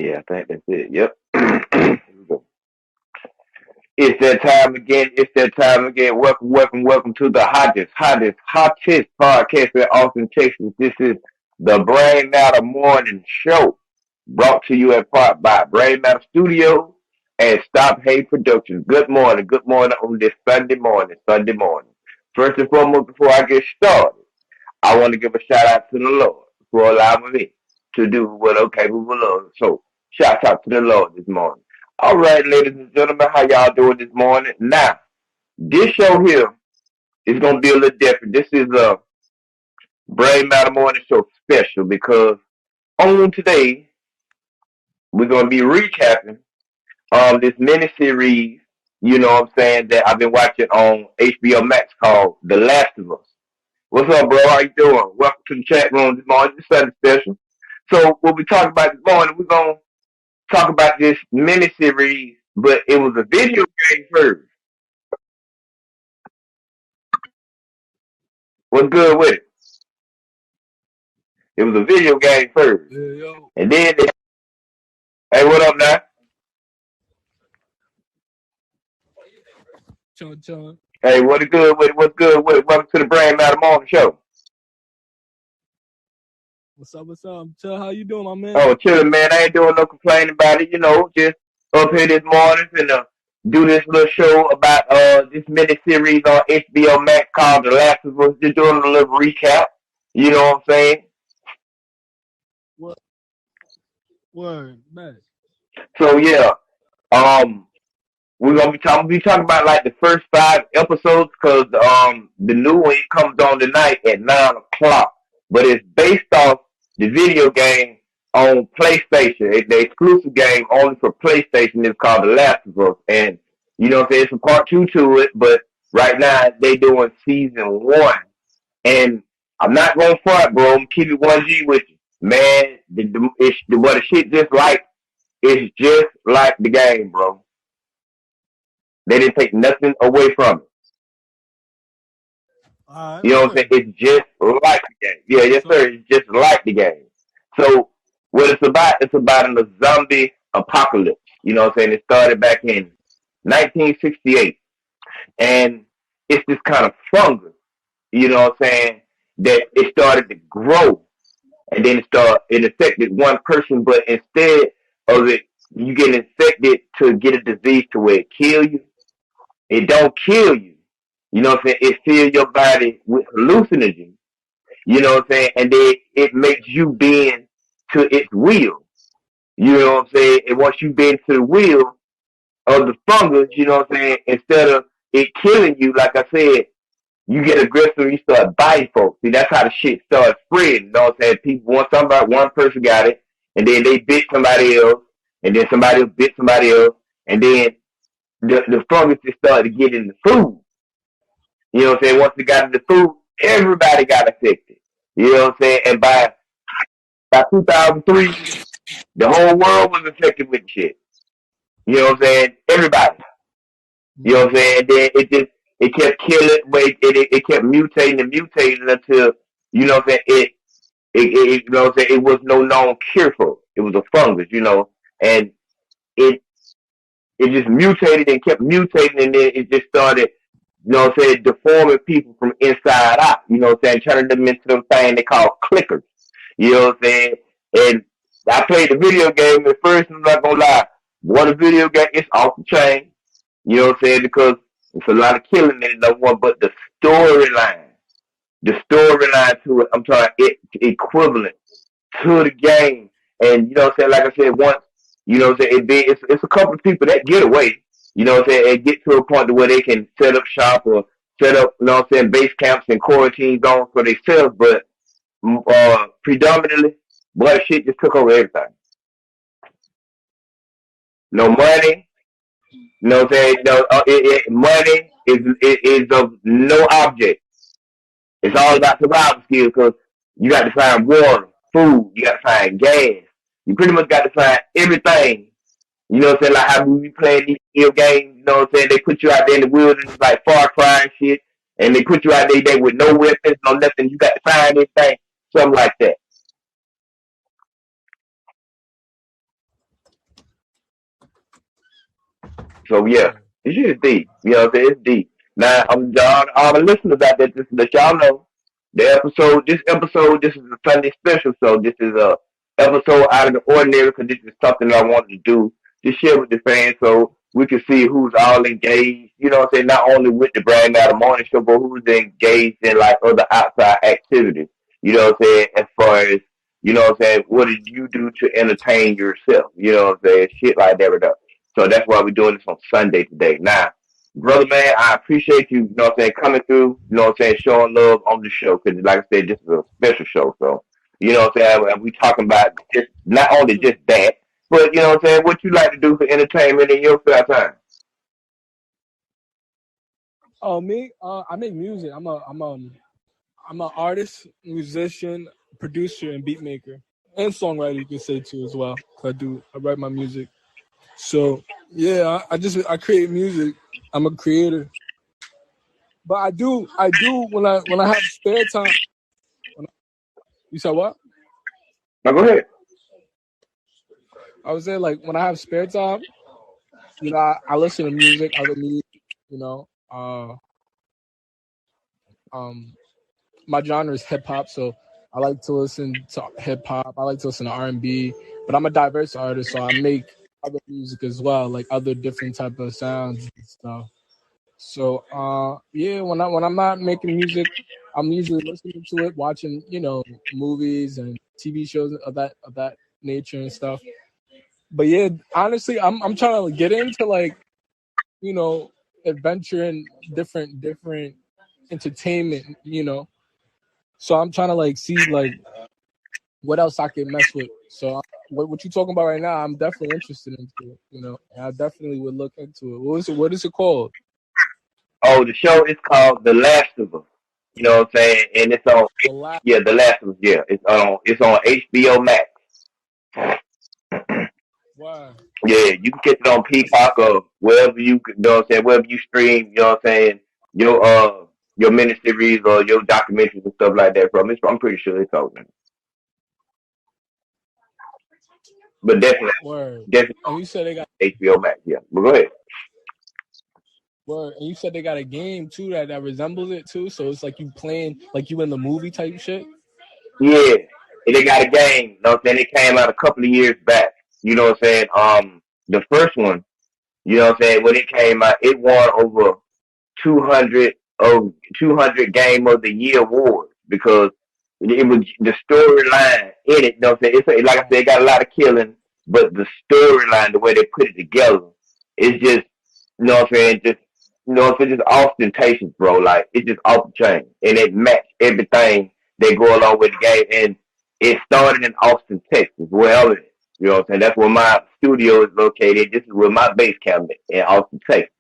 Yeah, I think that's it. Yep. Here we go. It's that time again. It's that time again. Welcome to the hottest podcast in Austin, Texas. This is the Brain Matter Morning Show, brought to you in part by Brain Matter Studio and Stop Hate Productions. Good morning on this Sunday morning. First and foremost, before I get started, I want to give a shout out to the Lord for allowing me to do what okay we will love. So shout out to the Lord this morning. All right, ladies and gentlemen, how y'all doing this morning? Now, this show here is gonna be a little different. This is a Brain Matter Morning Show special because on today we're gonna be recapping this mini series, you know what I'm saying, that I've been watching on HBO Max called The Last of Us. What's up, bro? How you doing? Welcome to the chat room this morning. This Sunday special. So what we talk about this morning, we're gonna talk about this mini series, but it was a video game first. What's good with it? It was a video game first, Yeah, yo, and then hey, what up now? chon. Hey, what's good with it? What's good with it? Welcome to the Brain Matter Morning Show. What's up? Chon, how you doing, my man? Oh, chilling, man. I ain't doing no complaining about it. You know, just up here this morning and do this little show about this mini series on HBO Max called The Last of Us. Just doing a little recap. You know what I'm saying? What word, man? So yeah, um, we're gonna be talking about like the first 5 episodes because the new one comes on tonight at 9 o'clock. But it's based off the video game on PlayStation. The exclusive game only for PlayStation is called The Last of Us, and you know there's a part two to it. But right now they doing season 1, and I'm not gonna front, bro. I'm gonna keep it 1G with you, man. What the shit just like it's just like the game, bro. They didn't take nothing away from it. All right, You know what I'm saying? word. It's just like the game. Yeah, yes, So, sir. It's just like the game. So what it's about a zombie apocalypse. You know what I'm saying? It started back in 1968, and it's this kind of fungus. You know what I'm saying? That it started to grow, and then it affected one person, but instead of it, you get infected to get a disease to where it kill you. It don't kill you. You know what I'm saying? It fills your body with hallucinogens. You know what I'm saying? And then it makes you bend to its will. You know what I'm saying? And once you bend to the will of the fungus, you know what I'm saying? Instead of it killing you, like I said, you get aggressive and you start biting folks. See, that's how the shit starts spreading. You know what I'm saying? People want somebody, one person got it, and then they bit somebody else, and then somebody else bit somebody else, and then the fungus just started to get in the food. You know what I'm saying? Once it got in the food, everybody got affected. You know what I'm saying? And by 2003, the whole world was affected with shit. You know what I'm saying? Everybody. You know what I'm mm, saying? And then it kept killing, it kept mutating and mutating until you know what I'm saying you know what I'm saying it was no known cure for it. It was a fungus, you know, and it it just mutated and kept mutating, and then it just started, you know what I'm saying, deforming people from inside out. You know what I'm saying, turning them into them thing they call clickers. You know what I'm saying? And I played the video game at first, I'm not gonna lie. What a video game, it's off the chain. You know what I'm saying? Because it's a lot of killing in it, no one, but storyline, the storyline to it, I'm talking it equivalent to the game. And you know what I'm saying? Like I said, once, you know what I'm saying, it's a couple of people that get away, you know what I'm saying, and get to a point to where they can set up shop or set up, you know what I'm saying, base camps and quarantine zones for themselves, but predominantly, boy, shit just took over everything. No money, you know what I'm saying? No, money is of no object. It's all about survival skills because you got to find water, food, you got to find gas. You pretty much got to find everything. You know what I'm saying? Like how we be playing these video games, you know what I'm saying? They put you out there in the wilderness like Far Cry and shit, and they put you out there with no weapons, no nothing. You got to find anything, something like that. So yeah, Word. it's just deep. You know what I'm saying? It's deep. Now I'm all the listeners out there, just to let y'all know this is a Sunday special. So this is a episode out of the ordinary because this is something I wanted to do to share with the fans so we can see who's all engaged. You know what I'm saying? Not only with the Brand Out Morning Show, but who's engaged in like other outside activities. You know what I'm saying? As far as you know what I'm saying, what did you do to entertain yourself? You know what I'm saying? Shit like that. Or that. So that's why we're doing this on Sunday today. Now, brother man, I appreciate you know what I'm saying, coming through, you know what I'm saying, showing love on the show. Cause like I said, this is a special show. So, you know what I'm saying, and we talking about just not only True. just that, but you know what I'm saying, what you like to do for entertainment in your spare time. Oh, me? I make music. I'm an artist, musician, producer, and beat maker, and songwriter. You can say too as well. I write my music. So yeah, I create music. I'm a creator. But I do when I have spare time. When I, you said what? Now go ahead. I was saying like when I have spare time, I listen to music, other music, you know. Um, my genre is hip hop, so I like to listen to hip hop. I like to listen to R&B, but I'm a diverse artist, so I make other music as well, like other different type of sounds and stuff. So yeah, when I'm not making music, I'm usually listening to it, watching movies and TV shows of that nature and stuff. But yeah, honestly, I'm trying to get into like you know adventure and different entertainment. So I'm trying to like see like what else I can mess with. So what you talking about right now? I'm definitely interested into it. And I definitely would look into it. What is it called? Oh, the show is called The Last of Us. You know what I'm saying? And it's on The last. yeah, The Last of Us, yeah. It's on HBO Max. Wow. Yeah, you can catch it on Peacock or wherever you know what I'm saying, wherever you stream, you know what I'm saying, your your miniseries or your documentaries and stuff like that from. I'm pretty sure it's open. But Word. definitely And you said they got on HBO Max, yeah. But go ahead. word. And you said they got a game too that resembles it too. So it's like you playing like you in the movie type shit. Yeah. And they got a game, you know what I'm saying? It came out a couple of years back. You know what I'm saying? The first one, you know what I'm saying, when it came out, it won over 200 of 200 Game of the Year awards because it was the storyline in it. You know what I'm saying? Like I said, it got a lot of killing, but the storyline, the way they put it together, it's just you know what I'm saying. Just you know what I'm saying, just ostentatious, bro. Like it's just off the chain, and it matched everything they go along with the game. And it started in Austin, Texas, where I'm at. You know what I'm saying? That's where my studio is located. This is where my base camp is in Austin, Texas.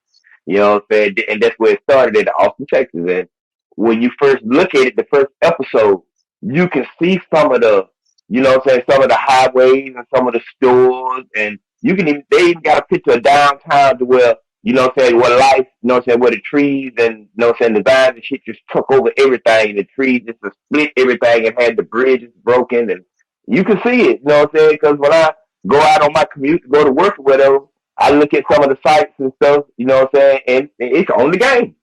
You know what I'm saying? And that's where it started in Austin, Texas. And when you first look at it, the first episode, you can see some of the, you know what I'm saying, some of the highways and some of the stores. And they even got a picture of downtown to where, you know what I'm saying, where life, you know what I'm saying, where the trees and, you know what I'm saying, the vines and shit just took over everything. And the trees just split everything and had the bridges broken. And you can see it, you know what I'm saying? Because when I go out on my commute to go to work or whatever, I look at some of the sites and stuff, you know what I'm saying, and it's on the game.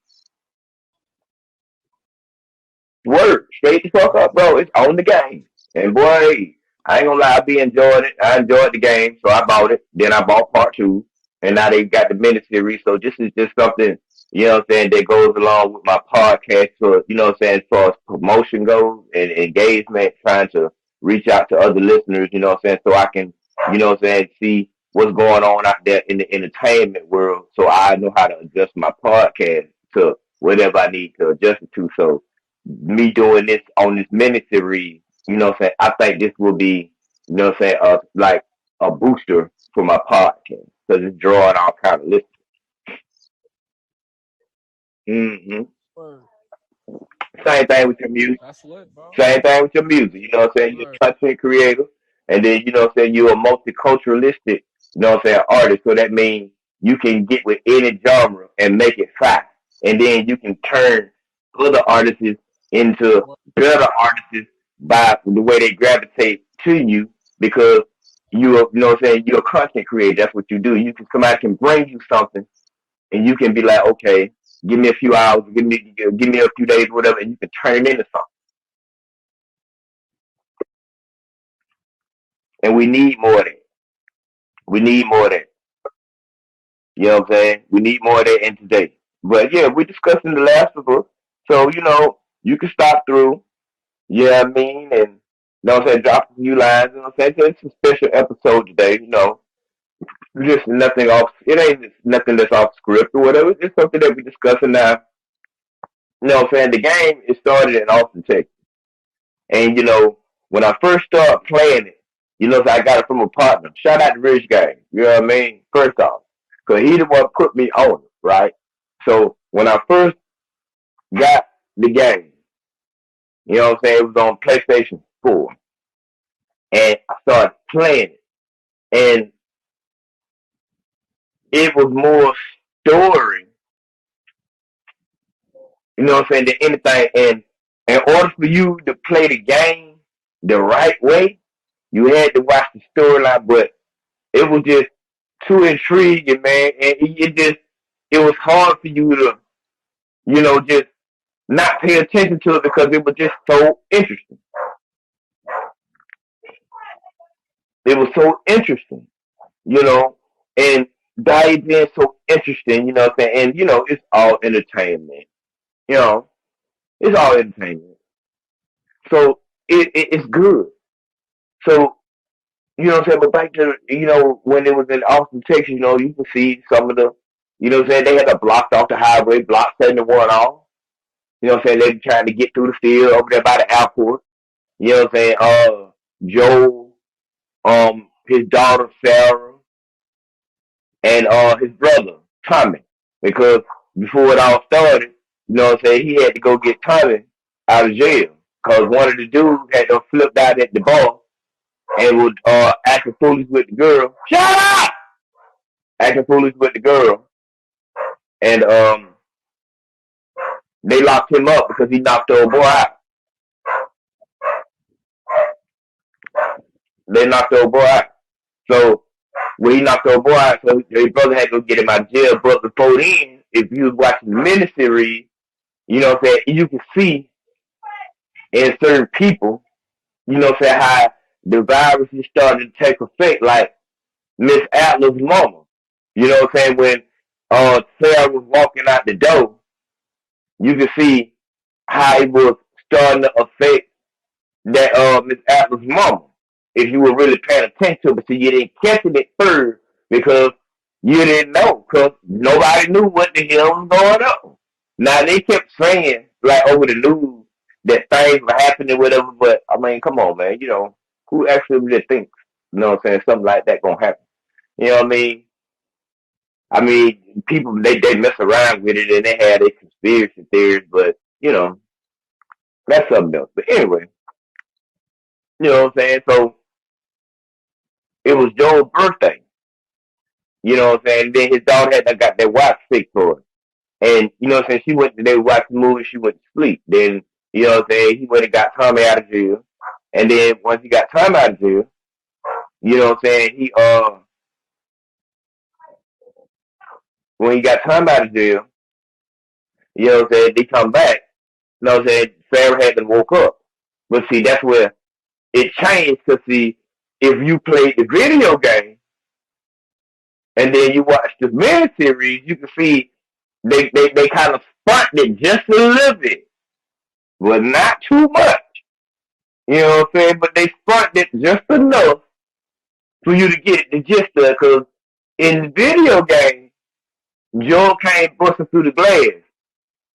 Word, straight the fuck up, bro. It's on the game. And boy, I ain't gonna lie, I be enjoying it. I enjoyed the game, so I bought it. Then I bought part two, and now they got the miniseries. So this is just something, you know what I'm saying, that goes along with my podcast. So you know what I'm saying, as far as promotion goes and engagement, trying to reach out to other listeners, you know what I'm saying, so I can, you know what I'm saying, see what's going on out there in the entertainment world, so I know how to adjust my podcast to whatever I need to adjust it to. So me doing this on this miniseries, you know what I'm saying, I think this will be, you know what I'm saying, like a booster for my podcast because it's drawing all kind of listeners. hmm Word. Same thing with your music. That's lit, bro. Same thing with your music. You know what I'm saying? You're Word. a content creator. And then, you know what I'm saying, you're a multiculturalistic, you know what I'm saying, artist. So that means you can get with any genre and make it fast. And then you can turn other artists into Word. better artists by the way they gravitate to you because you know what I'm saying, you're a content creator. That's what you do. Somebody can bring you something and you can be like, okay, give me a few hours, give me a few days, whatever, and you can turn it into something. And we need more of that. We need more of that. You know what I'm saying? We need more of that in today. But yeah, we're discussing The Last of Us. So, you can stop through, yeah, I mean, and you know what I'm saying, drop a few lines, you know what I'm saying? So it's a special episode today, just nothing off, it ain't just nothing that's off script or whatever. It's just something that we're discussing now. You know what I'm saying? The game, it started in Austin, Texas. And, when I first started playing it, so I got it from a partner. Shout out to Rich Gang. You know what I mean? First off. Because he the one put me on it, right? So when I first got the game, you know what I'm saying? It was on PlayStation 4. And I started playing it. And it was more story, you know what I'm saying, than anything. And in order for you to play the game the right way, you had to watch the storyline, but it was just too intriguing, man. And it was hard for you to, just not pay attention to it because it was just so interesting. It was so interesting, you know, and by it being so interesting, you know what I'm saying? And, it's all entertainment, you know, it's all entertainment. So it's good. So, you know what I'm saying? But back to, when it was in Austin, Texas, you can see some of the, you know what I'm saying? They had to block off the highway, block 71 off. You know what I'm saying? They were trying to get through the field over there by the airport. You know what I'm saying? Joe, his daughter Sarah, and his brother Tommy. Because before it all started, you know what I'm saying, he had to go get Tommy out of jail. Because one of the dudes had flipped out at the bar and was acting foolish with the girl. Shut up! Acting foolish with the girl. And they locked him up because he knocked the old boy out. They knocked the old boy out. So when he knocked the old boy out, so his brother had to go get him out of jail. But before then, if you was watching the miniseries, you know what I'm saying, you can see in certain people, you know what I'm saying, how the virus is starting to take effect, like Miss Atlas' mama. You know what I'm saying? When Sarah was walking out the door, you can see how it was starting to affect that Miss Atlas' mama. If you were really paying attention to it, but see, you didn't catch it at first because you didn't know, because nobody knew what the hell was going on. Now they kept saying, like over the news, that things were happening, whatever. But I mean, come on, man. Who actually really thinks, you know what I'm saying, something like that gonna happen? You know what I mean? I mean, people they mess around with it and they had their conspiracy theories, but that's something else. But anyway, you know what I'm saying? So it was Joe's birthday. You know what I'm saying? Then his daughter had got that watch fixed for her. And, you know what I'm saying, she went to, they watched the movie, she went to sleep. Then, you know what I'm saying, he went and got Tommy out of jail. And then once he got Tommy out of jail, you know what I'm saying, when he got Tommy out of jail, you know what I'm saying, they come back, you know what I'm saying, Sarah had been woke up. But see, that's where it changed, because see, if you played the video game, and then you watch the miniseries, you can see they kind of spun it just a little bit, but not too much. You know what I'm saying? But they spun it just enough for you to get the gist of it. Because in the video game, Joel came busting through the glass,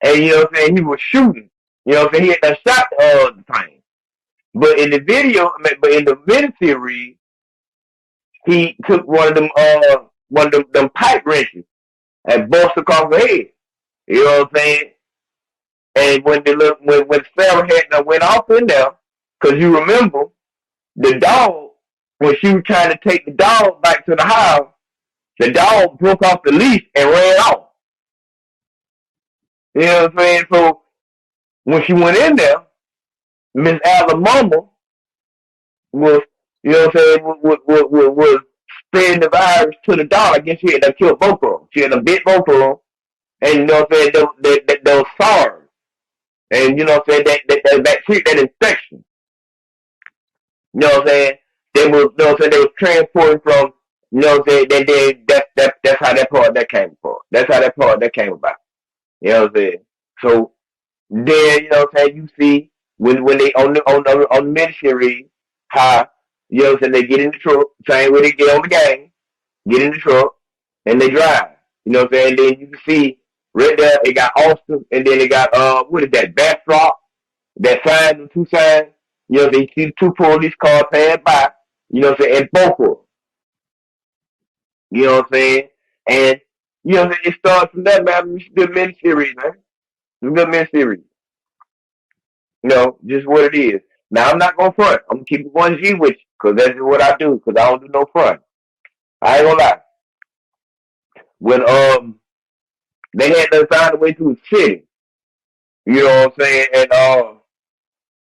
and you know what I'm saying, he was shooting. You know what I'm saying? He had done shot the thing. But in the miniseries, he took one of them pipe wrenches and busted across the head. You know what I'm saying? And when Sarah had went off in there, because you remember the dog, when she was trying to take the dog back to the house, the dog broke off the leash and ran off. You know what I'm saying? So when she went in there, Miss Alabama was, you know what I'm saying, was spreading the virus to the dog. I guess she had to kill both of them. She had to bit both of them, And you know what I'm saying, those SARS. And you know what I'm saying, that bacteria, that infection. You know what I'm saying? They was, you know what I'm saying, they was transported from, you know what I'm saying, that's how that part that came from. That's how that part that came about. You know what I'm saying? So then, you know what I'm saying, you see when they on the miniseries how, you know what I'm saying, they get in the truck, same way they get on the game, get in the truck, and they drive. You know what I'm saying? Then you can see right there it got Austin, and then it got what is that, Bastrop, that sign, the two signs. You know, they see the two police cars passing by. You know what I'm saying? And both of them. You know what I'm saying? And you know what I'm saying? It starts from that, man. It's a good miniseries, man. It's a good miniseries. You know, just what it is. Now I'm not gonna front. I'm gonna keep it 1G with you, cause that's what I do. Cause I don't do no front. I ain't gonna lie. When they had to find a way to a city, you know what I'm saying? And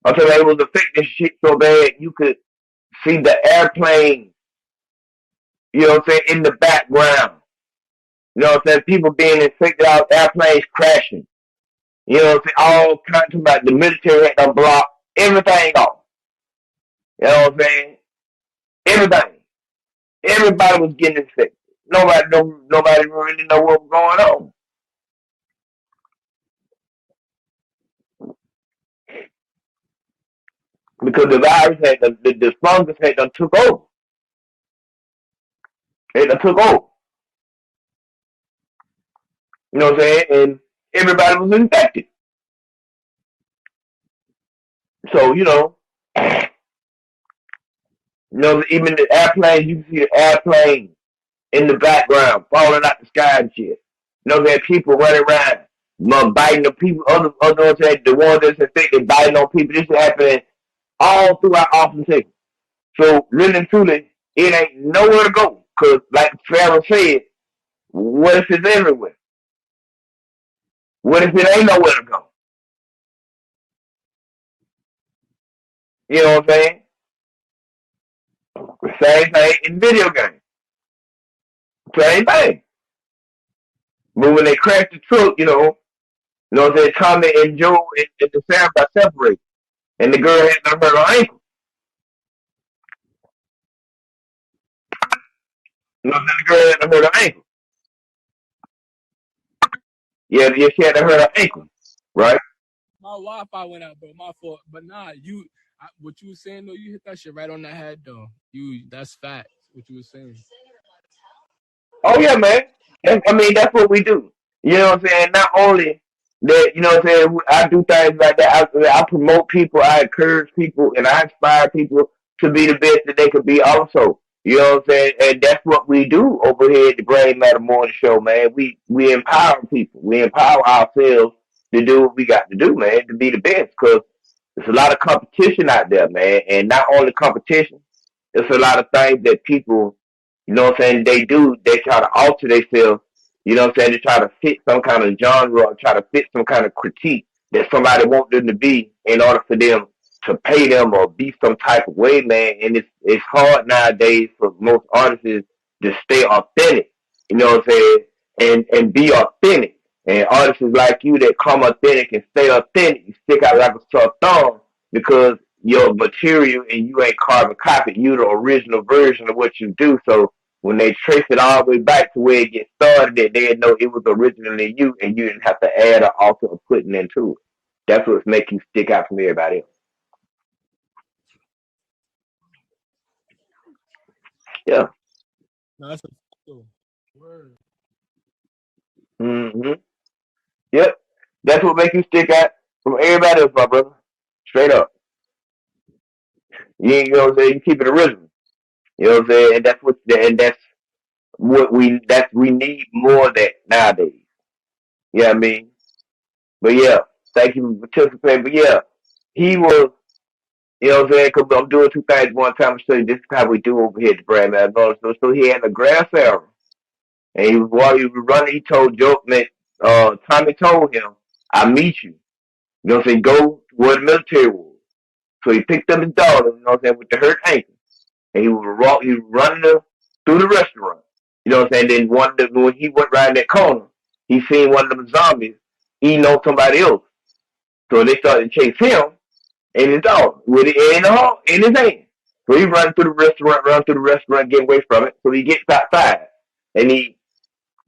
until they was affecting shit so bad, you could see the airplane, you know what I'm saying, in the background. You know what I'm saying? People being infected out, airplanes crashing. You know what I'm saying? All kinds of about the military had to block everything off. You know what I'm saying? Everything. Everybody was getting infected. Nobody really know what was going on. Because the virus had the fungus had done took over. It done took over. You know what I'm saying? And everybody was infected. So, even the airplanes, you can see the airplane in the background, falling out the sky and shit. You know, there people running around, biting the people, other the ones that's infected, biting on people. This is happening all throughout Austin, Texas. So, really and truly, it ain't nowhere to go. Because, like Farrah said, what if it's everywhere? What if it ain't nowhere to go? You know what I'm saying? Same thing in video games. Same thing. But when they crash the truck, what I'm saying, Tommy and Joe and the Sam got separated. And the girl had to hurt her ankle. You know what I'm saying? The girl had to hurt her ankle. Yeah, she had to hurt her ankle. Right? My Wi-Fi went out, bro. My fault. But nah, what you were saying though, you hit that shit right on the head though. That's fact. What you were saying. Oh yeah, man. That's what we do. You know what I'm saying? Not only that, you know what I'm saying, I do things like that. I promote people, I encourage people, and I inspire people to be the best that they could be also. You know what I'm saying? And that's what we do over here at the Gray Matter Morning Show, man. We empower people. We empower ourselves to do what we got to do, man, to be the best. Because there's a lot of competition out there, man. And not only competition, there's a lot of things that people, you know what I'm saying, they try to alter themselves, you know what I'm saying, they try to fit some kind of genre or try to fit some kind of critique that somebody wants them to be in order for them to pay them or be some type of way, man. And it's hard nowadays for most artists to stay authentic, you know what I'm saying, and be authentic. And artists like you that come authentic and stay authentic, you stick out like a sore thumb because your material and you ain't carbon copy. You the original version of what you do. So when they trace it all the way back to where it gets started, that they know it was originally you and you didn't have to add or alter or putting into it. That's what's making you stick out from everybody else. Yeah. No, that's a cool word. Mm-hmm. Yep. That's what makes you stick out from everybody else, my brother. Straight up. You know what I'm saying? You keep it original. You know what I'm saying? And that's what we need more of that nowadays. You know what I mean? But yeah, thank you for participating. But yeah, he was, you know what I'm saying? Cause I'm doing two things one time. So this is how we do over here at the Brand Man. So he had a grass error. And while he was running, he told Joe, man, Tommy told him, I meet you. You know what I'm saying? Go where the military was. So he picked up his daughter, you know what I'm saying, with the hurt ankle. And he was running through the restaurant. You know what I'm saying? Then when he went right in that corner, he seen one of them zombies eating on somebody else. So they started to chase him and his dog with it in his hand. So he run through the restaurant, get away from it. So he gets outside and you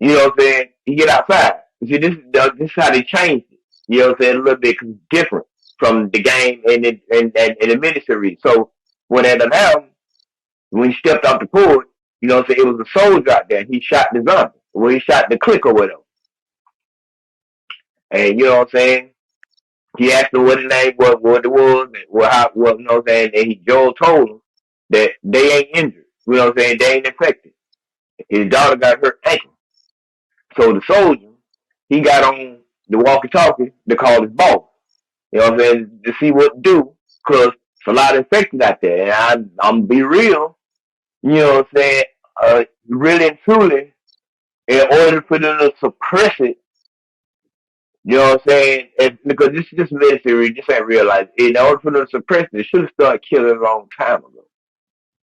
know what I'm saying, he get outside. See, this is how they changed it. You know what I'm saying, a little bit different from the game and the miniseries. So when that happened, when he stepped off the porch, you know what I'm saying, it was a soldier out there. He shot the zombie. Well, he shot the clicker with him. And you know what I'm saying? He asked him what the name was, what it was, and what, you know what I'm saying? And Joel told him that they ain't injured. You know what I'm saying? They ain't infected. His daughter got hurt ankle. So the soldier, he got on the walkie-talkie to call his boss. You know what I'm saying? To see what to do. Because it's a lot of infected out there. And I'm be real. You know what I'm saying? Really and truly, in order for them to suppress it, you know what I'm saying? Because this is just military, this ain't real life. In order for them to suppress it, they should have started killing a long time ago.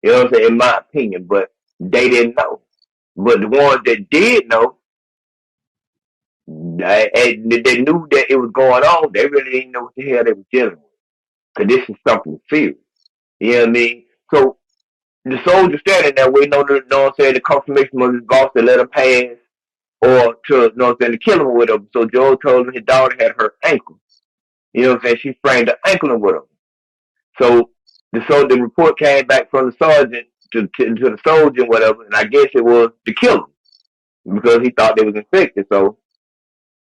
You know what I'm saying? In my opinion, but they didn't know. But the ones that did know, they knew that it was going on. They really didn't know what the hell they were dealing with. Because this is something serious. You know what I mean? So the soldier standing there waiting on the, you know what I'm saying, the confirmation of his boss to let him pass or to, you know what I'm saying, to kill him with him. So Joel told him his daughter had her ankle. You know what I'm saying? She sprained the ankle with him. So the report came back from the sergeant to the soldier and whatever, and I guess it was to kill him because he thought they was infected. So,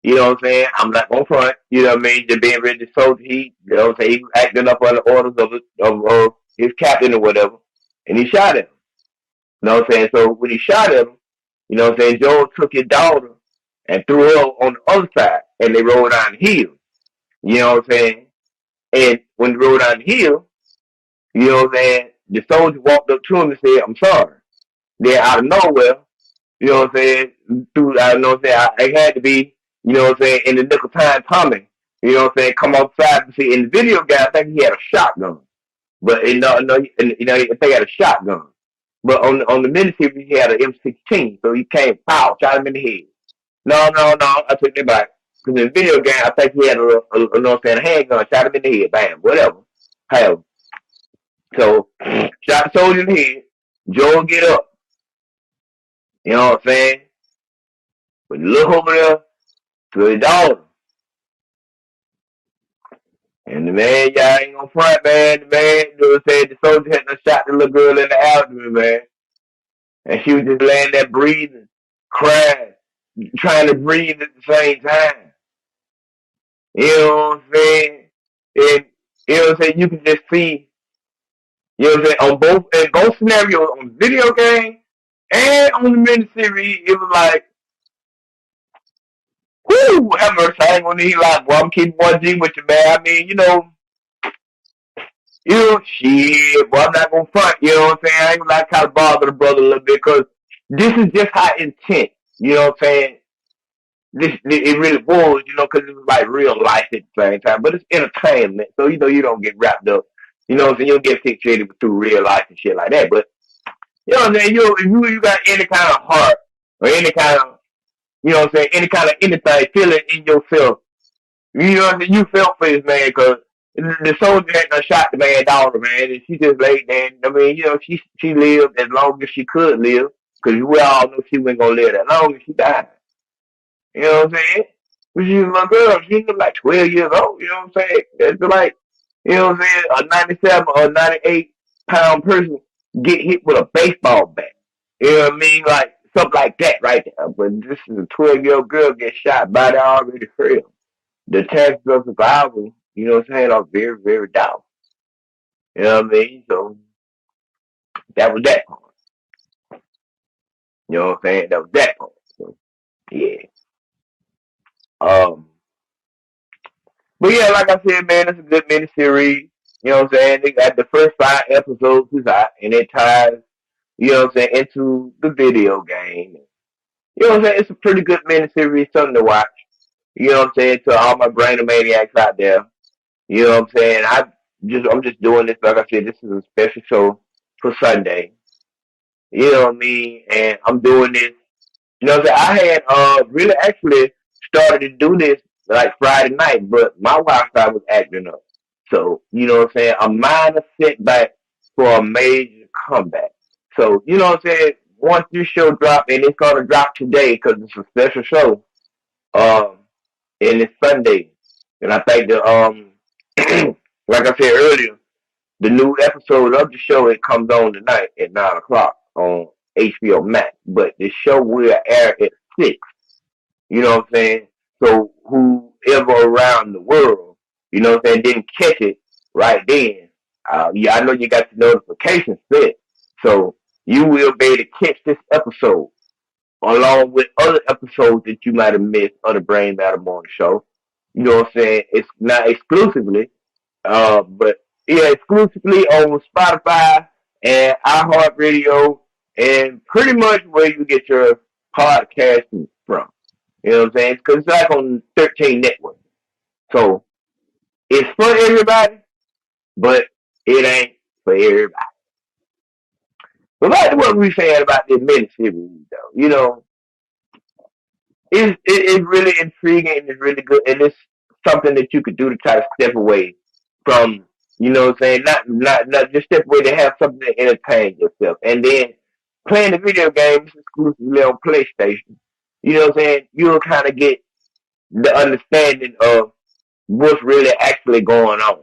you know what I'm saying? I'm not on front. You know what I mean? Just being ready to soldier, you know what I'm saying? He was acting up on the orders of his captain or whatever, and he shot him. You know what I'm saying? So when he shot him, you know what I'm saying? Joel took his daughter and threw her on the other side, and they rolled down the hill. You know what I'm saying? And when they rolled down the hill, you know what I'm saying, the soldier walked up to him and said, I'm sorry. Then out of nowhere, you know what I'm saying, I know what I'm saying, I had to be, you know what I'm saying, in the nick of time Tommy, you know what I'm saying, come outside to see. In the video game, I think he had a shotgun. But, you know, I think he had a shotgun. But on the miniseries, he had an M16. So he came, pow, shot him in the head. No, I took that back. Because in the video game, I think he had you know what I'm saying, a handgun, shot him in the head, bam, whatever. Hell. So, shot the soldier in the head. Joel get up. You know what I'm saying? But look over there to his daughter. And the man, y'all ain't gonna front, man. The man, you know what I'm saying? The soldier had shot the little girl in the abdomen, man. And she was just laying there breathing, crying, trying to breathe at the same time. You know what I'm saying? And, you know what I'm saying? You can just see, you know what I'm saying? In both scenarios, on the video game and on the miniseries, it was like, whoo, have mercy. I ain't gonna need like, boy, I'm keeping 1G with you, man. I mean, shit, boy, I'm not gonna front, you know what I'm saying? I ain't gonna like kind of bother the brother a little bit, because this is just how intense, you know what I'm saying? It really was, you know, because it was like real life at the same time, but it's entertainment, so, you know, you don't get wrapped up, you know what I'm saying? You don't get fixated through real life and shit like that, but, you know what I'm saying? If you got any kind of heart or any kind of, you know what I'm saying, any kind of anything feeling in yourself, you know what I'm saying, you felt for this man, because the soldier had done shot the man's daughter, man, and she just laid there. I mean, you know, she lived as long as she could live, because we all know she wasn't going to live that long, and she died. You know what I'm saying? But she was a little girl. She was like 12 years old, you know what I'm saying? It's like, you know what I'm saying, a 97 or 98-pound person get hit with a baseball bat. You know what I mean? Like, something like that right there. But this is a 12-year-old girl get shot, body already frail. The chances of survival, you know what I'm saying, are very, very down. You know what I mean? So that was that part. You know what I'm saying? That was that part. So yeah. Um but yeah, like I said, man, it's a good miniseries. You know what I'm saying? They got the first 5 episodes is out, and it ties, you know what I'm saying, into the video game. You know what I'm saying? It's a pretty good miniseries, something to watch. You know what I'm saying? To all my brain-maniacs out there. You know what I'm saying? I'm just doing this, like I said, this is a special show for Sunday. You know what I mean? And I'm doing this You know what I'm saying? I had really actually started to do this like Friday night, but my Wi-Fi was acting up. So, you know what I'm saying? A minor setback for a major comeback. So, you know what I'm saying? Once this show drop, and it's gonna drop today because it's a special show, um, and it's Sunday. And I think like I said earlier, the new episode of the show, it comes on tonight at 9 o'clock on HBO Max. But the show will air at 6. You know what I'm saying? So whoever around the world, you know what I'm saying, didn't catch it right then. Yeah, I know you got the notifications set. So you will be able to catch this episode along with other episodes that you might have missed of the Brain Matter Morning Show. You know what I'm saying? It's not exclusively, but yeah, exclusively on Spotify and iHeartRadio and pretty much where you get your podcasting from. You know what I'm saying? Because it's like on 13 networks. So it's for everybody, but it ain't for everybody. But back to what we saying about this miniseries, though, you know, it's really intriguing and it's really good, and it's something that you could do to try to step away from, you know what I'm saying? Not just step away to have something to entertain yourself, and then playing the video games exclusively on PlayStation. You know what I'm saying? You'll kind of get the understanding of what's really actually going on.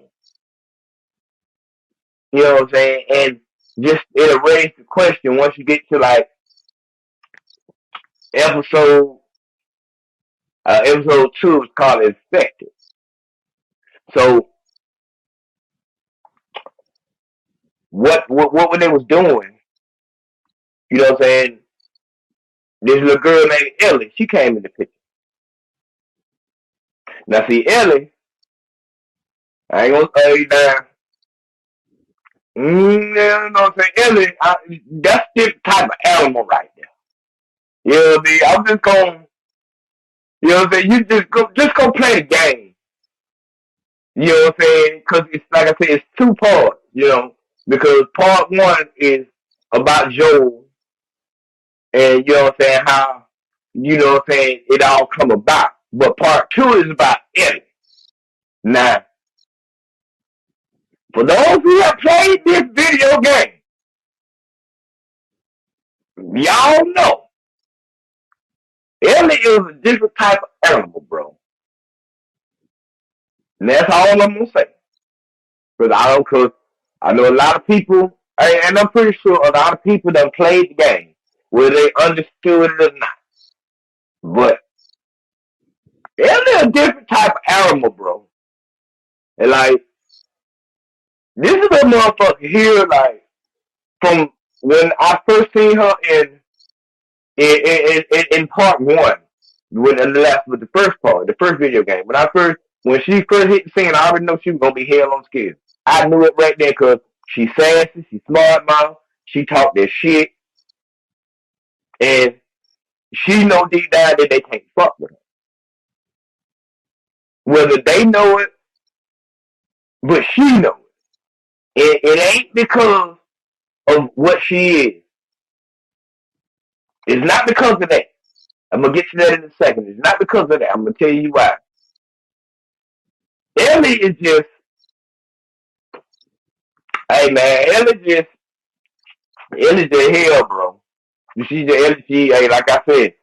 You know what I'm saying? And just it'll raise the question once you get to like episode episode 2 is called Infected. So what they was doing, you know what I'm saying? This little girl named Ellie, she came in the picture. Now see Ellie, I ain't gonna say you down. You know what I'm saying? Ellie, that's this type of animal right there. You know what I mean? I'm just gonna, you know what I'm saying? You just go play the game. You know what I'm saying? Because it's like I said, it's two parts. You know, because part one is about Joel, and you know what I'm saying, how you know what I'm saying it all come about. But part two is about Ellie. Now, for those who have played this video game, y'all know Ellie is a different type of animal, bro. And that's all I'm gonna say. Cause I know a lot of people, and I'm pretty sure a lot of people that played the game, whether they understood it or not. But Ellie's a different type of animal, bro. And like, this is a motherfucker here, like, from when I first seen her in part one, when the last with the first part, the first video game. When she first hit the scene, I already know she was gonna be hell on scared. I knew it right there because she's sassy, she's smart mouth, she talk that shit, and she know deep down that they can't fuck with her. Whether they know it, but she know it. It ain't because of what she is. It's not because of that. I'm gonna get to that in a second. It's not because of that. I'm gonna tell you why. Ellie is just, hey man, Ellie's just hell, bro. She's the Ellie. Hey, like I said,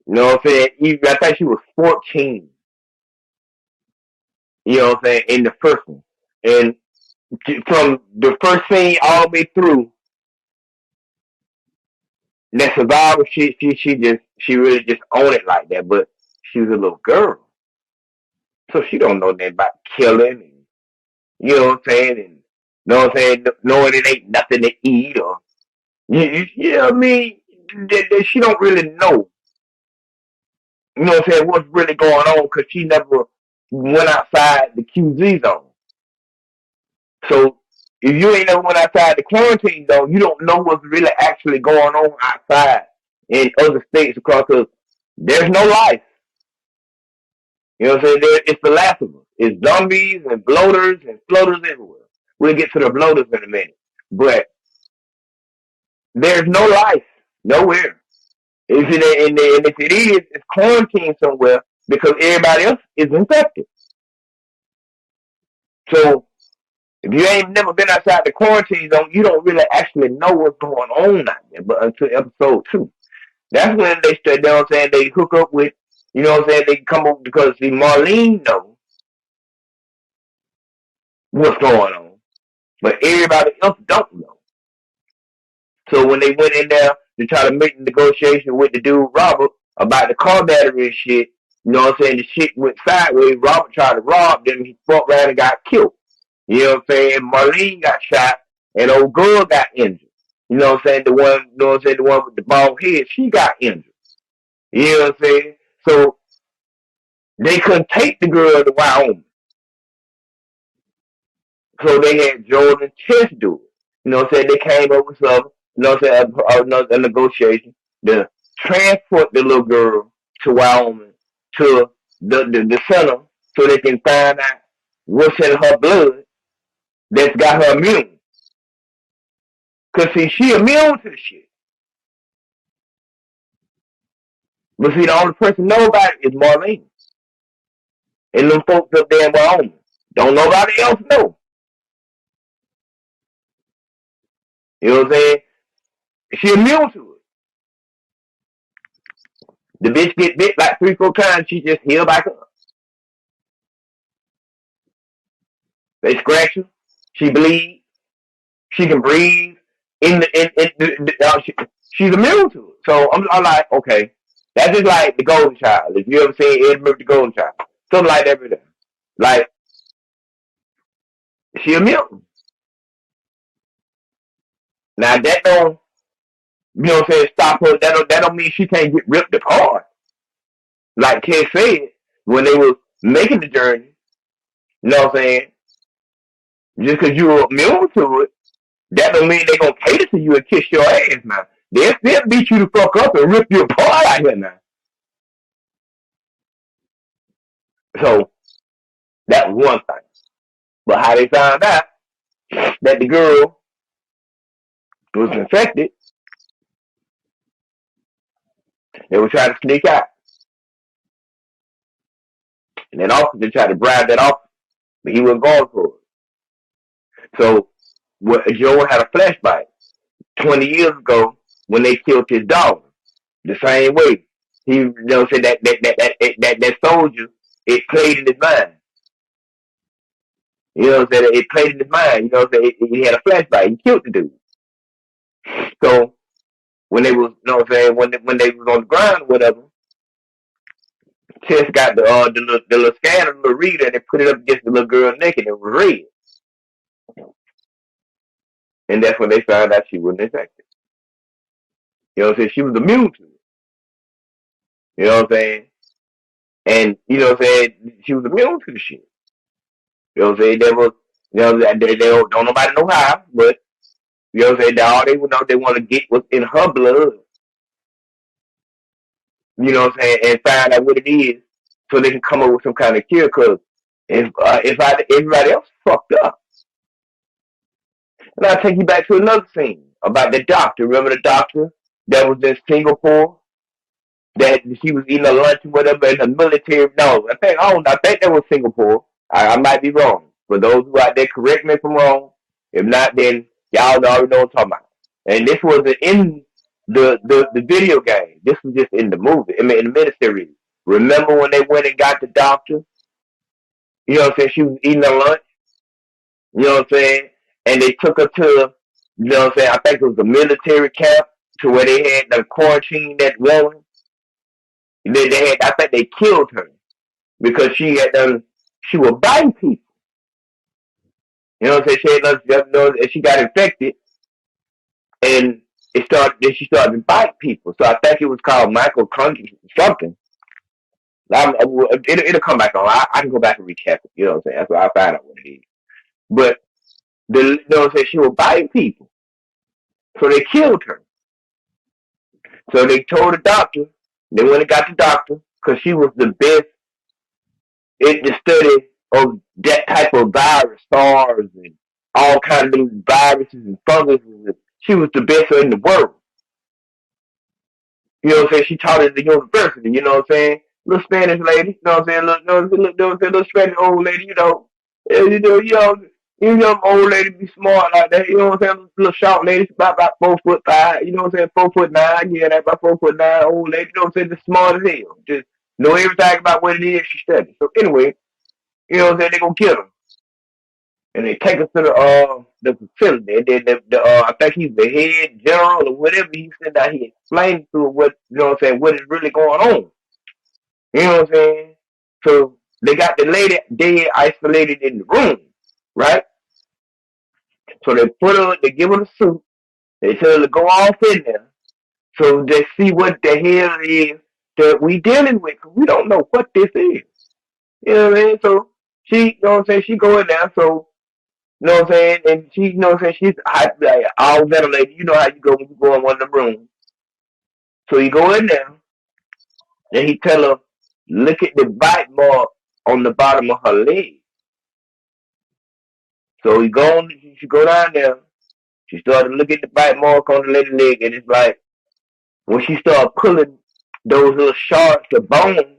you know what I'm saying. Even I think she was 14. You know what I'm saying, in the first one, and from the first scene all the way through, that survival shit, she really just owned it like that. But she was a little girl, so she don't know nothing about killing, and you know what I'm saying, and you know what I'm saying, knowing it ain't nothing to eat, or you know what I mean. That she don't really know. You know what I'm saying, what's really going on because she never went outside the QZ zone. So if you ain't never went outside the quarantine zone, you don't know what's really actually going on outside in other states across the. There's no life. You know what I'm saying? It's the last of us. It's zombies and bloaters and floaters everywhere. We'll get to the bloaters in a minute. But there's no life nowhere. And if it is, it's quarantined somewhere because everybody else is infected. So if you ain't never been outside the quarantine zone, you don't really actually know what's going on out there. But until episode 2, that's when they start. You know what I'm saying? They hook up with. You know what I'm saying? They come up because see Marlene knows what's going on, but everybody else don't know. So when they went in there to try to make the negotiation with the dude Robert about the car battery and shit, you know what I'm saying? The shit went sideways. Robert tried to rob them. He fucked around and got killed. You know what I'm saying? Marlene got shot and old girl got injured. You know what I'm saying? The one with the bald head, she got injured. You know what I'm saying? So they couldn't take the girl to Wyoming. So they had Jordan Chess do it. You know what I'm saying? They came up with some, you know what I'm saying, a negotiation to transport the little girl to Wyoming to the center so they can find out what's in her blood that's got her immune. Because, see, she immune to the shit. But, see, the only person know about it is Marlene. And them folks up there in Wyoming. Don't nobody else know. You know what I'm saying? She immune to it. The bitch get bit like 3-4 times, she just heal back up. They scratch her, she bleed, she can breathe. She's immune to it. So I'm like, okay, that's just like the Golden Child. If you ever seen Ed Murphy, the Golden Child, something like that. Like she immune. Now that don't, you know what I'm saying, stop her. That don't mean she can't get ripped apart. Like Ken said, when they was making the journey, you know what I'm saying, just because you were immune to it, that don't mean they gonna cater to you and kiss your ass now. They'll still beat you the fuck up and rip you apart out here now. So that was one thing. But how they found out that the girl was infected, they were trying to sneak out. And then officer tried to bribe that officer, but he wasn't going for it. So Joe had a flashback 20 years ago when they killed his daughter. The same way. He, you know, said that soldier, it played in his mind. You know what I'm saying? It played in his mind. You know what I'm saying? He had a flashback. He killed the dude. So when they was, you know what I'm saying, when they was on the ground or whatever, Tess got the little scanner, the little reader, and they put it up against the little girl neck, and it was red. And that's when they found out she wasn't infected. You know what I'm saying? She was immune to it. You know what I'm saying? And you know what I'm saying? She was immune to the shit. You know what I'm saying? They was, you know, they don't nobody know how, but you know what I'm saying? All they would know they want to get was in her blood. You know what I'm saying? And find out what it is, so they can come up with some kind of cure. Because if everybody else fucked up, and I'll take you back to another scene about the doctor. Remember the doctor that was in Singapore? That she was eating a lunch or whatever in the military. No, I think that was Singapore. I might be wrong. For those who out there, correct me if I'm wrong. If not, then y'all already know what I'm talking about. And this wasn't in the video game. This was just in the movie. I mean, in the miniseries. Remember when they went and got the doctor? You know what I'm saying? She was eating a lunch. You know what I'm saying? And they took her to, you know what I'm saying? I think it was a military camp to where they had the quarantine that woman. I think they killed her because she had done, she was biting people. You know what I'm saying? She got infected and she started to bite people. So I think it was called Michael Country something. It'll come back on. I can go back and recap it. You know what I'm saying? That's why I find out what it is. But you know what I'm saying? She was biting people. So they killed her. So they told the doctor. They went and got the doctor because she was the best in the study of that type of virus, SARS and all kinds of viruses and funguses. She was the best in the world. You know what I'm saying? She taught at the university, you know what I'm saying? Little Spanish lady, you know what I'm saying? Little Spanish old lady, you know. Yeah, you know, old lady be smart like that, you know what I'm saying? Little short lady, about 4'5", you know what I'm saying? 4'9", yeah, that about 4'9", old lady, you know what I'm saying? Just smart as hell. Just know everything about what it is she studied. So anyway, you know what I'm saying? They gonna get her. And they take us to the facility. And then I think he's the head general or whatever. He said that he explained to her what, you know what I'm saying, what is really going on. You know what I'm saying? So they got the lady dead, isolated in the room, right? So they give her the suit. They tell her to go off in there. So they see what the hell it is that we dealing with. Cause we don't know what this is. You know what I mean? So she, you know what I'm saying, she go in there. So you know what I'm saying? And she, you know what I'm saying? She's like, all ventilated. You know how you go when you go in one of the rooms. So you go in there, and he tell her, look at the bite mark on the bottom of her leg. So she go down there. She started to look at the bite mark on the lady leg, and it's like, when she started pulling those little shards of bone,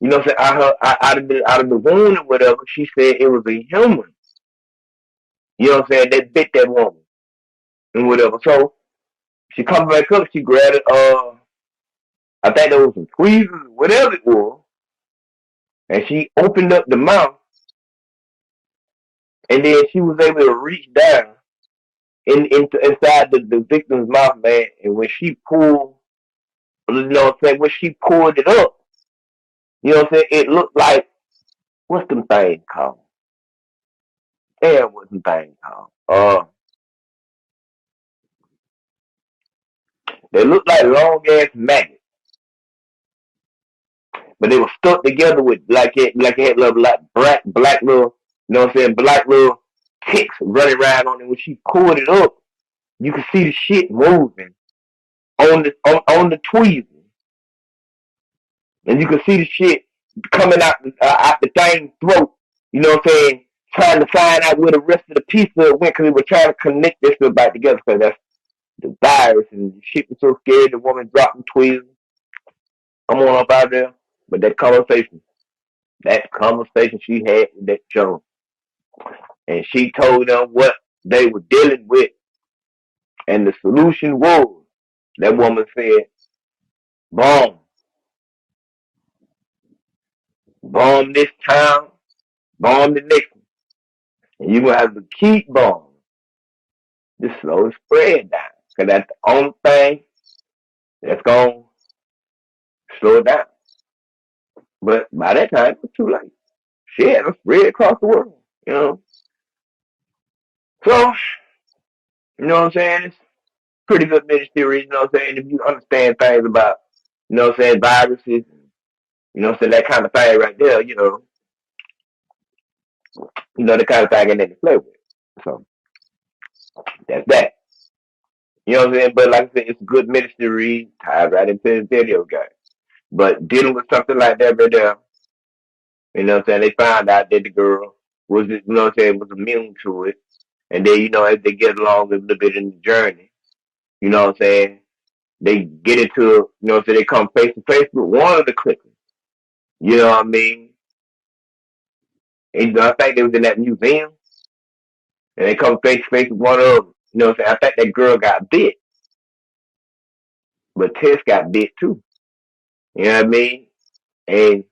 you know what I'm saying, out of the wound or whatever, she said it was a human. You know what I'm saying? That bit that woman and whatever. So she comes back up, she grabbed it, I think there was some tweezers, whatever it was, and she opened up the mouth, and then she was able to reach down inside the victim's mouth, man. And when she pulled, you know what I'm saying, when she pulled it up, you know what I'm saying, it looked like, what's them things called? Damn, what's them things called? They looked like long ass maggots, but they were stuck together with like it had little like black little, you know what I'm saying, black little ticks running around on it. When she pulled it up, you could see the shit moving on the tweezers, and you could see the shit coming out the thing's throat. You know what I'm saying? Trying to find out where the rest of the pieces went because we were trying to connect this stuff back together because that's the virus and the shit was so scared. The woman dropped the tweezers. Come on up out there, but that conversation she had with that Joe, and she told them what they were dealing with, and the solution was that woman said, "Bomb, bomb this town, bomb the next one, and you're gonna have to keep bombing to slow the spread down, because that's the only thing that's gonna slow it down." But by that time, it was too late. She had us spread across the world, you know. So, you know what I'm saying? It's pretty good ministry, you know what I'm saying? If you understand things about, you know what I'm saying, viruses, you know what I'm saying, that kind of thing right there, the kind of thing I need to play with. So that's that. You know what I'm saying? But like I said, it's a good ministry, ties right into the video game. But dealing with something like that right there, you know what I'm saying, they found out that the girl was, you know what I'm saying, was immune to it. And then, as they get along a little bit in the journey, you know what I'm saying, they get into, you know what I'm saying, they come face to face with one of the clickers. You know what I mean? And I think they was in that museum, and they come face to face with one of them. You know what I'm saying? I think that girl got bit, but Tess got bit too. You know what I mean? And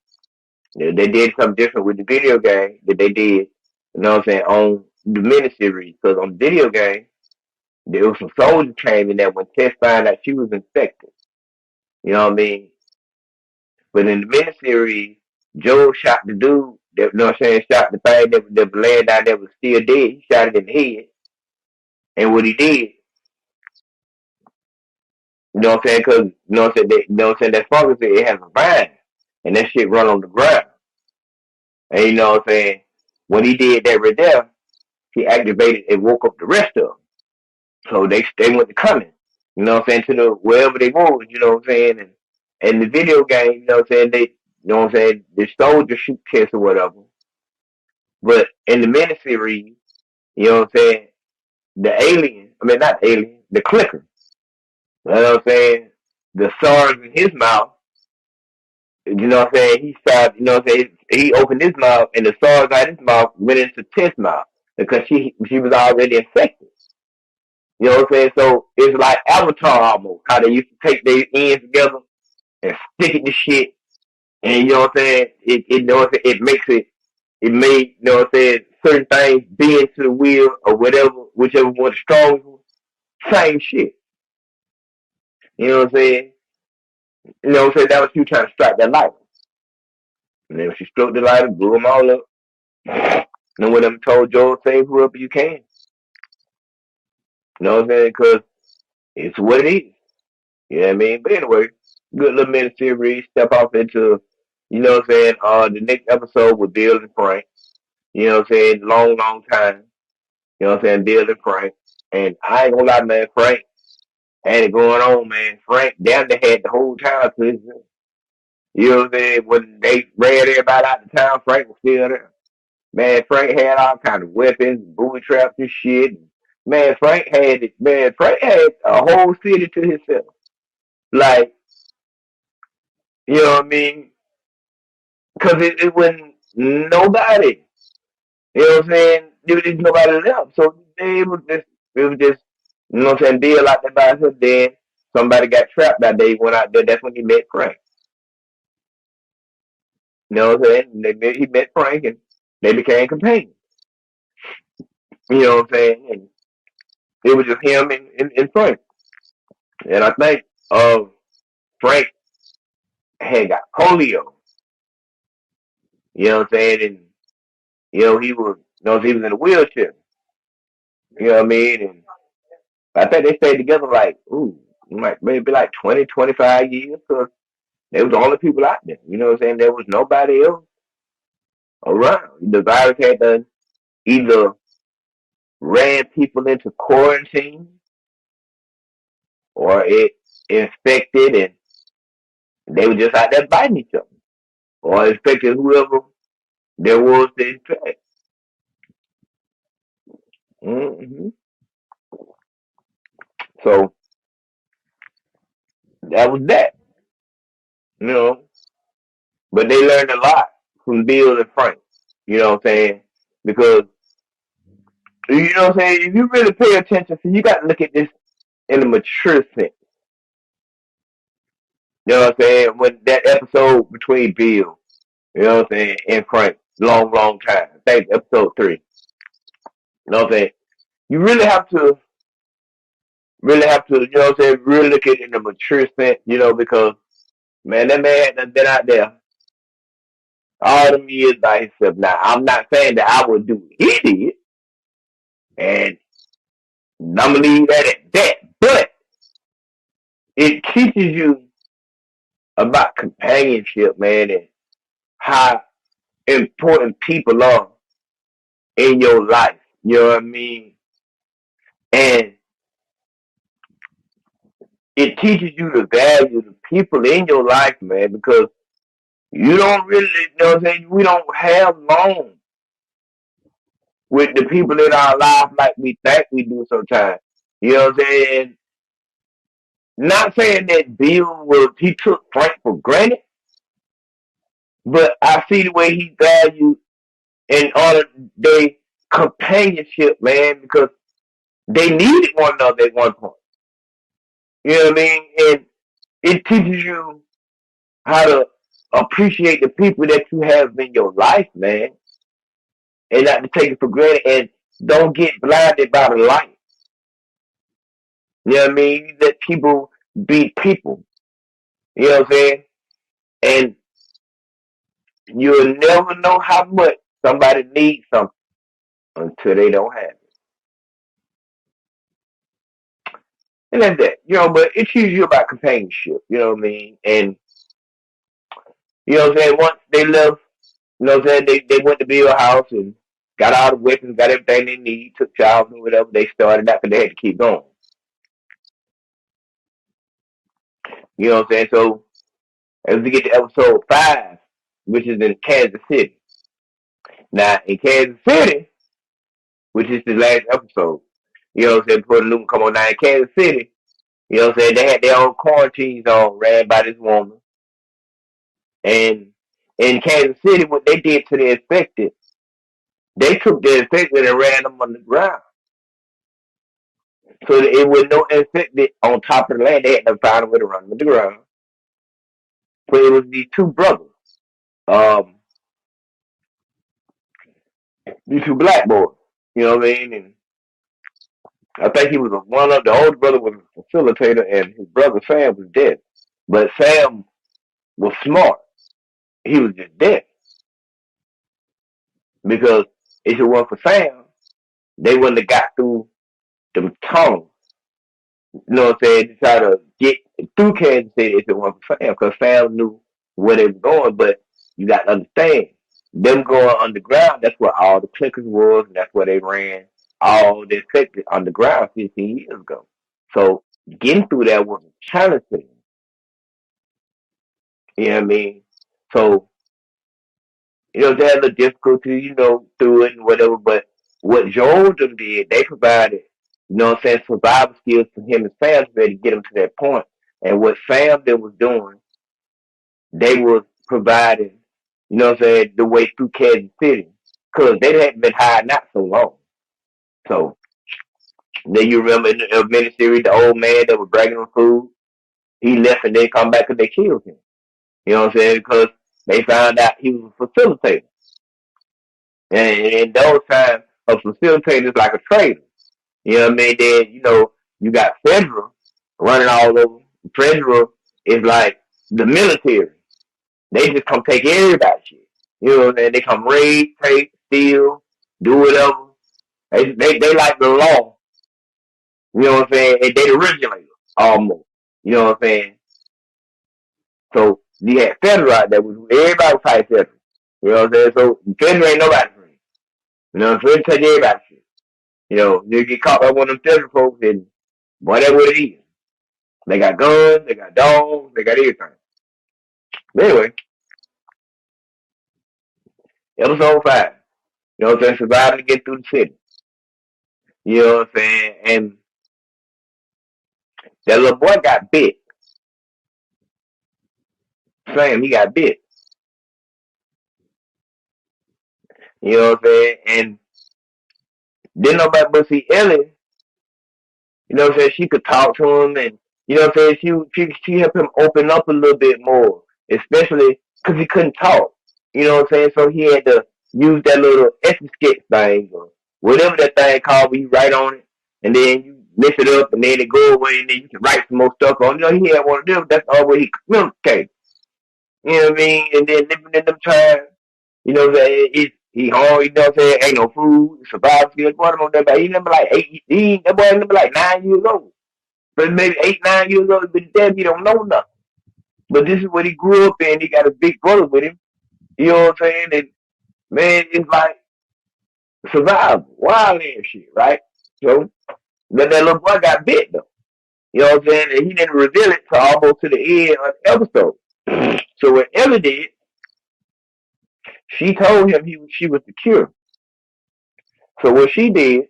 they did something different with the video game that they did. You know what I'm saying? On the miniseries, because on the video game, there was some soldiers came in there when Tess found out she was infected. You know what I mean? But in the miniseries, Joe shot the dude. That, you know what I'm saying? Shot the thing that was laying down there was still dead. He shot it in the head. And what he did, you know what I'm saying? Because, you know what I'm saying? You know what I'm saying? That fungus, it has a vine. And that shit run on the ground. And you know what I'm saying? When he did that right there, he activated and woke up the rest of them. So they went to coming. You know what I'm saying? To the wherever they was, you know what I'm saying? And the video game, you know what I'm saying? You know what I'm saying? The soldiers shoot tests or whatever. But in the miniseries, you know what I'm saying? The alien, I mean, not alien, the clicker. You know what I'm saying? the SARS in his mouth, you know what I'm saying? He started, you know what I'm saying? He opened his mouth and the SARS out his mouth went into Tent's mouth because she was already infected. You know what I'm saying? So it's like Avatar almost, how they used to take their ends together and stick it to shit. And you know what I'm saying? You know what I'm saying? It makes it made, you know what I'm saying, certain things bend to the wheel or whatever, whichever one the strongest one. Same shit. You know what I'm saying? You know what I'm saying? That was you trying to strike that light. And then when she stroked the lighter, blew them all up. And when them told Joel, save whoever you can. You know what I'm saying? Because it's what it is. You know what I mean? But anyway, good little mini series. Step off into, you know what I'm saying? The next episode with Bill and Frank. You know what I'm saying? Long, long time. You know what I'm saying? Bill and Frank. And I ain't gonna lie, man, Frank had it going on, man. Frank damn near had the whole town to himself. You know what I'm saying? When they ran everybody out of town, Frank was still there. Man, Frank had all kind of weapons, booby traps and shit. Man, Frank had it. Man, Frank had a whole city to himself. Like, you know what I mean? Because it wasn't nobody. You know what I'm saying? There was just nobody left. So it was just, you know what I'm saying, deal out there by himself. Then somebody got trapped that day, went out there. That's when he met Frank. You know what I'm saying? He met Frank and they became companions. You know what I'm saying? And it was just him and Frank. And I think Frank had got polio. You know what I'm saying? And you know he was in a wheelchair. You know what I mean? And I think they stayed together like maybe like 20, 25 years. So they was the only people out there. You know what I'm saying? There was nobody else around. The virus had done either ran people into quarantine or it infected and they were just out there biting each other. Or infected whoever there was to infect. hmm So that was that. You know. But they learned a lot from Bill and Frank. You know what I'm saying? Because you know what I'm saying, if you really pay attention, so you got to look at this in a mature sense. You know what I'm saying? When that episode between Bill, you know what I'm saying, and Frank, long, long time. I think episode 3. You know what I'm saying? You you know what I'm saying, really look at it in a mature sense, you know, because man, that man done been out there all them years by himself. Now, I'm not saying that I would do what he did, and I'm gonna leave that at that. But it teaches you about companionship, man, and how important people are in your life. You know what I mean? And it teaches you to value the people in your life, man, because you don't really, you know what I'm saying? We don't have long with the people in our life like we think we do sometimes. You know what I'm saying? Not saying that he took Frank for granted, but I see the way he valued and honored their companionship, man, because they needed one another at one point. You know what I mean? And it teaches you how to appreciate the people that you have in your life, man, and not to take it for granted and don't get blinded by the light. You know what I mean? You let people be people. You know what I'm saying? And you'll never know how much somebody needs something until they don't have it. And that's that. You know, but it teaches you about companionship. You know what I mean? And you know what I'm saying? Once they left, you know what I'm saying? They went to build a house and got all the weapons, got everything they need, took jobs and whatever. They started out because they had to keep going. You know what I'm saying? So as we get to episode 5, which is in Kansas City. Now in Kansas City, which is the last episode, you know what I'm saying, before the new one come on now in Kansas City, You know what I'm saying? They had their own quarantine zone ran by this woman. And in Kansas City, what they did to the infected, they took the infected and ran them on the ground. So that it was no infected on top of the land. They had to find a way to run them on the ground. So it was these two brothers, um, these two black boys. You know what I mean? And I think he was one of the older brother was a facilitator, and his brother Sam was dead. But Sam was smart. He was just dead because if it weren't for Sam, they wouldn't have got through them tunnels. You know what I'm saying? To try to get through Kansas City if it weren't for Sam, because Sam knew where they were going. But you got to understand, them going underground. That's where all the clickers was, and that's where they ran all the infected underground 15 years ago. So getting through that was a challenge for them. You know what I mean? So, they had the difficulty, through it and whatever, but what Joel them did, they provided, survival skills for him and Sam to be able to get him to that point. And what Sam then was doing, they was providing, the way through Kansas City. Because they hadn't been hiding out so long. So, then you remember in the miniseries, the old man that was bragging on food, he left and they come back and they killed him. You know what I'm saying? Because they found out he was a facilitator. And in those times, a facilitator is like a trader. You know what I mean? Then, you got federal running all over. Federal is like the military. They just come take everybody's shit. You know what I'm saying? They come raid, take, steal, do whatever. They like the law. You know what I'm saying? And they the regulator almost. You know what I'm saying? So you had federal out there, everybody was fighting federal. You know what I'm saying? So federal ain't nobody free. You know, federal take everybody's shit. You get caught by one of them federal folks and whatever it is. They got guns, they got dogs, they got everything. But anyway, episode 5. You know what I'm saying? Surviving to get through the city. You know what I'm saying? And that little boy got bit. Sam, he got bit. You know what I'm saying? And didn't nobody but see Ellie, you know what I'm saying? She could talk to him and, you know what I'm saying? She helped him open up a little bit more, especially because he couldn't talk. You know what I'm saying? So he had to use that little Etch-a-Sketch thing or whatever that thing called where you write on it and then you mix it up and then it go away and then you can write some more stuff on it. He had one of them. That's all way he communicated. You know what I mean? And then living in them times, you know what I'm saying? He hard, you know what I'm saying? Ain't no food, survival skills. What on that? He never like 8. That boy never like 9 years old. But maybe 8, 9 years old. But damn, he don't know nothing. But this is what he grew up in. He got a big brother with him. You know what I'm saying? And man, it's like survival, wild and shit, right? So, but that little boy got bit though. You know what I'm saying? And he didn't reveal it till almost to the end of the episode. So what Ellie did, she told him she was the cure. So what she did,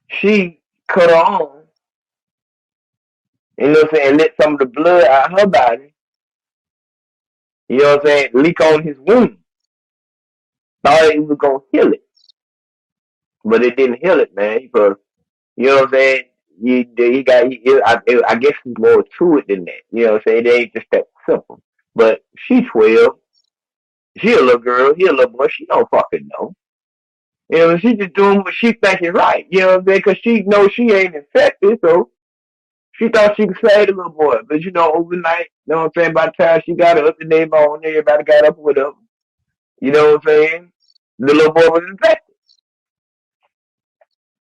she cut her arm, you know what I'm saying, let some of the blood out of her body, you know what I'm saying, leak on his wound. Thought it was gonna heal it. But it didn't heal it, man, because you know what I'm saying, I guess there's more to it than that. You know what I'm saying? It ain't just that simple. But she's 12. She a little girl, he a little boy, she don't fucking know. You know, she just doing what she think is right. You know what I'm saying? Because she knows she ain't infected, so she thought she could save the little boy. But overnight, you know what I'm saying? By the time she got up, the neighbor on there, everybody got up with her. You know what I'm saying? The little boy was infected.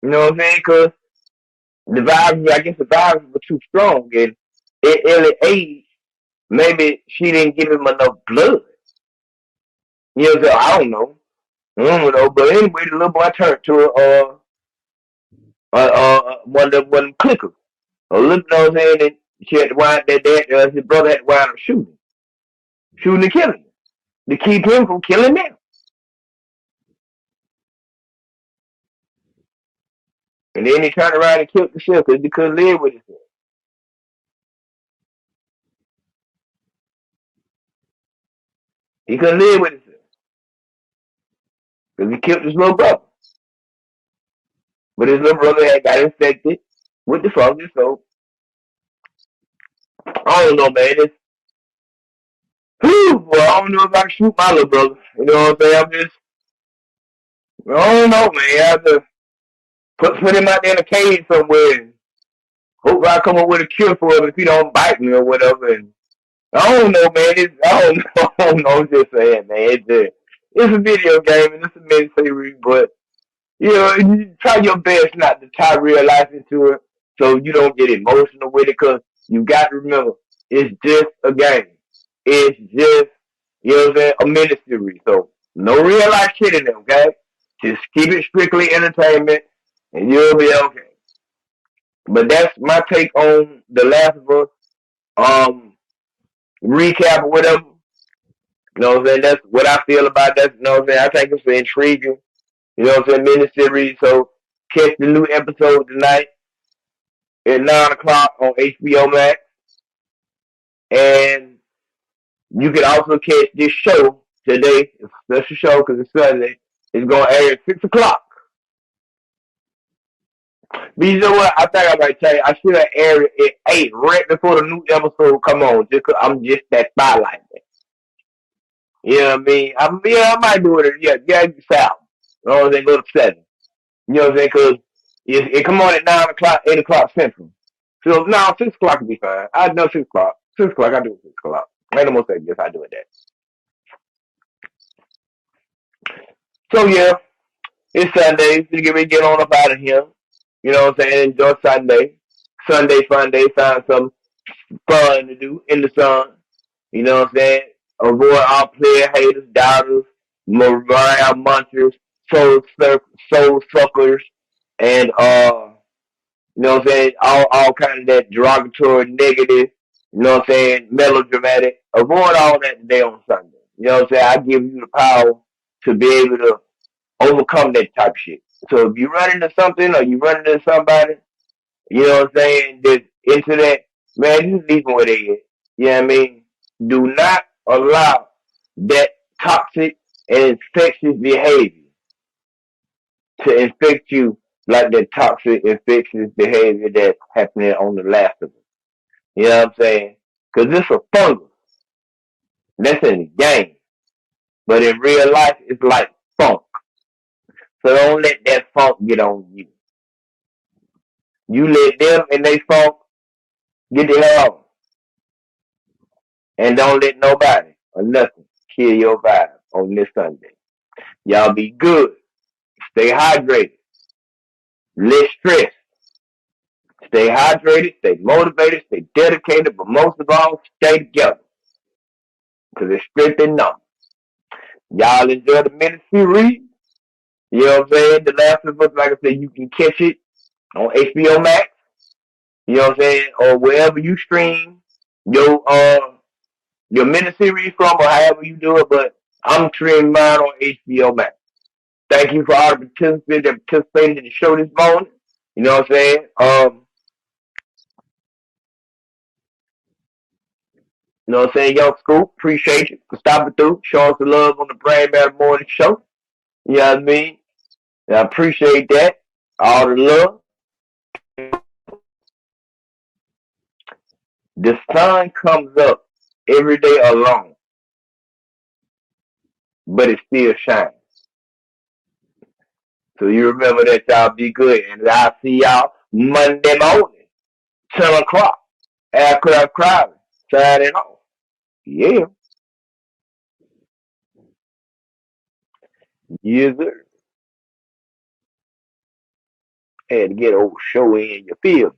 You know what I'm saying? Because the virus was too strong. And at early age, maybe she didn't give him enough blood. You know what I'm saying? I don't know. But anyway, the little boy turned to one of them clickers. Look, you know what I'm saying? And she had to wind his brother had to wind up shooting and killing him to keep him from killing them. And then he turned around and killed the ship because he couldn't live with himself. He couldn't live with himself because he killed his little brother. But his little brother had got infected with the fungus, so I don't know, man. Whew, well, I don't know if I can shoot my little brother. You know what I'm saying? I don't know, man. I have to put him out there in a cage somewhere and hope I come up with a cure for him if he don't bite me or whatever. And I don't know, man. I don't know. I don't know. I'm just saying, man. It's a video game and it's a miniseries, but you know, you try your best not to tie real life into it so you don't get emotional with it because you got to remember, it's just a game. It's just, you know what I'm saying, a miniseries. So no real life shit in it, okay? Just keep it strictly entertainment and you'll be okay. But that's my take on The Last of Us. Recap or whatever. You know what I'm saying? That's what I feel about that. You know what I'm saying? I think it's intriguing. You know what I'm saying? Miniseries. So catch the new episode tonight at 9 o'clock on HBO Max. And you can also catch this show today. It's a special show because it's Sunday. It's going to air at 6 o'clock. But you know what? I think I might tell you, I should have aired it at 8, right before the new episode come on, just because I'm just that spotlight. You know what I mean? I might do it. Yeah, south. You know what I'm saying? Go to 7. You know what I'm saying? Because it come on at 9 o'clock, 8 o'clock central. So, no, 6 o'clock would be fine. I know 6 o'clock. 6 o'clock, I do it 6 o'clock. Ain't no more say yes, I do it that. So, yeah, it's Sunday. So get on up out of here. You know what I'm saying? Enjoy Sunday. Sunday fun day. Find some fun to do in the sun. You know what I'm saying? Avoid all player haters, doubters, morale munchers, soul suckers, and you know what I'm saying? All kind of that derogatory, negative, you know what I'm saying? Melodramatic. Avoid all that today on Sunday. You know what I'm saying? I give you the power to be able to overcome that type of shit. So if you run into something or you run into somebody, you know what I'm saying, that's into that, man, just leave them where they at. You know what I mean? Do not allow that toxic and infectious behavior to infect you like that toxic infectious behavior that's happening on The Last of Us. You know what I'm saying? Because it's a fungus. That's in the game. But in real life, it's like funk. So don't let that funk get on you. You let them and they funk get the hell on. And don't let nobody or nothing kill your vibe on this Sunday. Y'all be good. Stay hydrated. Less stress. Stay hydrated. Stay motivated. Stay dedicated. But most of all, stay together. Because it's strength in numbers. Y'all enjoy the minute series. You know what I'm saying? The Last of Us, like I said, you can catch it on HBO Max. You know what I'm saying? Or wherever you stream your miniseries from or however you do it, but I'm streaming mine on HBO Max. Thank you for all the participants that participated in the show this morning. You know what I'm saying? You know what I'm saying? Young Scoop, appreciate you for stopping through, showing us the love on the Brain Matter Morning Show. You know what I mean? And I appreciate that. All the love. The sun comes up every day alone, but it still shines. So you remember that, y'all be good. And I'll see y'all Monday morning, 10 o'clock. After I cry, signing off. Yeah. Yes, sir. Had to get a old show in, you feel me?